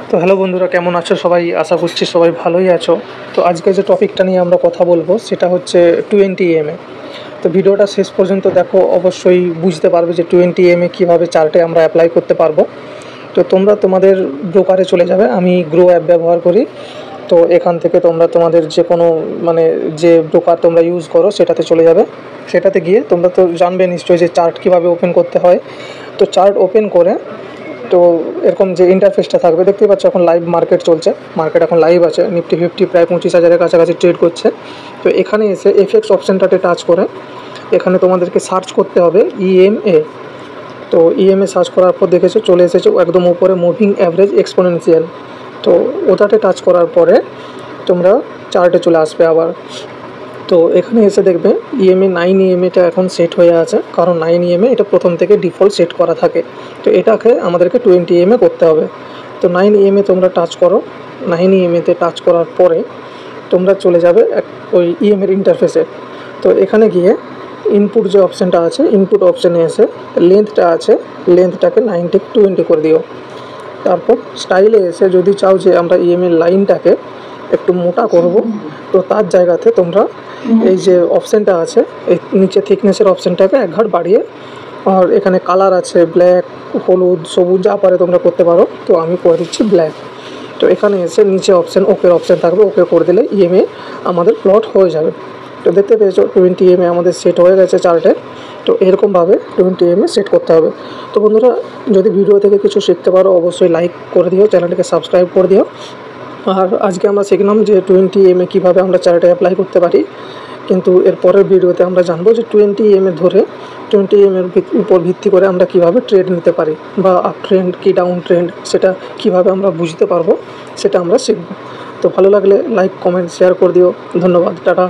তো হ্যালো বন্ধুরা, কেমন আছো সবাই? আশা করছি সবাই ভালোই আছো। তো আজকে যে টপিকটা নিয়ে আমরা কথা বলবো সেটা হচ্ছে 20 EMA। তো ভিডিওটা শেষ পর্যন্ত দেখো, অবশ্যই বুঝতে পারবে যে 20 EMA কীভাবে চার্টে আমরা অ্যাপ্লাই করতে পারবো। তো তোমরা তোমাদের ব্রোকারে চলে যাবে, আমি গ্রো অ্যাপ ব্যবহার করি। তো এখান থেকে তোমরা তোমাদের যে কোনো যে ব্রোকার তোমরা ইউজ করো সেটাতে চলে যাবে। সেটাতে গিয়ে তোমরা তো জানবে নিশ্চয়ই যে চার্ট কীভাবে ওপেন করতে হয়। তো চার্ট ওপেন করে তো এরকম যে ইন্টারফেসটা থাকবে, দেখতেই পাচ্ছ এখন লাইভ মার্কেট চলছে। মার্কেট এখন লাইভ আছে, নিফটি 50 প্রায় 25,000-এর কাছাকাছি ট্রেড করছে। তো এখানে এসে এফএক্স অপশানটাতে টাচ করে এখানে তোমাদেরকে সার্চ করতে হবে ইএমএ। তো ইএমএ সার্চ করার পর দেখেছো চলে এসেছে একদম উপরে মুভিং অ্যাভারেজ এক্সপোনেনশিয়াল। তো ওটাতে টাচ করার পরে তোমরা চার্টে চলে আসবে আবার। তো এখানে এসে দেখবে ইএমএ 9 EMAটা এখন সেট হয়ে আছে, কারণ 9 EMA এটা প্রথম থেকে ডিফল্ট সেট করা থাকে। তো এটাকে আমাদেরকে 20 EMA করতে হবে। তো 9 EMA তোমরা টাচ করো। 9 EMAতে টাচ করার পরে তোমরা চলে যাবে ওই ইএমএর ইন্টারফেসে। তো এখানে গিয়ে ইনপুট যে অপশানটা আছে, ইনপুট অপশানে এসে লেন্থটা আছে, লেন্থটাকে 90-20 করে দিও। তারপর স্টাইলে এসে যদি চাও যে আমরা ইএমএর লাইনটাকে একটু মোটা করব, তো তার জায়গাতে তোমরা এই যে অপশানটা আছে, এই নিচে থিকনেসের অপশানটাকে এক ঘাট বাড়িয়ে, আর এখানে কালার আছে ব্ল্যাক, হলুদ, সবুজ, যা পারে তোমরা করতে পারো। তো আমি করে দিচ্ছি ব্ল্যাক। তো এখানে এসে নিচে অপশান ওকের অপশান থাকবে, ওকে করে দিলে ইএমএ আমাদের প্লট হয়ে যাবে। তো দেখতে পেয়েছো 20 EMA আমাদের সেট হয়ে গেছে চার্টে। তো এরকমভাবে 20 EMA সেট করতে হবে। তো বন্ধুরা, যদি ভিডিও থেকে কিছু শিখতে পারো অবশ্যই লাইক করে দিও, চ্যানেলটিকে সাবস্ক্রাইব করে দিও। আর আজকে আমরা শিখলাম যে 20 EMA কীভাবে আমরা চার্টে অ্যাপ্লাই করতে পারি। কিন্তু এর পরের ভিডিওতে আমরা জানবো যে 20 EMA ধরে 20 EMAর উপর ভিত্তি করে আমরা কীভাবে ট্রেড নিতে পারি, বা আপ ট্রেন্ড কি ডাউন ট্রেন্ড সেটা কীভাবে আমরা বুঝতে পারবো সেটা আমরা শিখব। তো ভালো লাগলে লাইক, কমেন্ট, শেয়ার করে দিও। ধন্যবাদ, টাটা।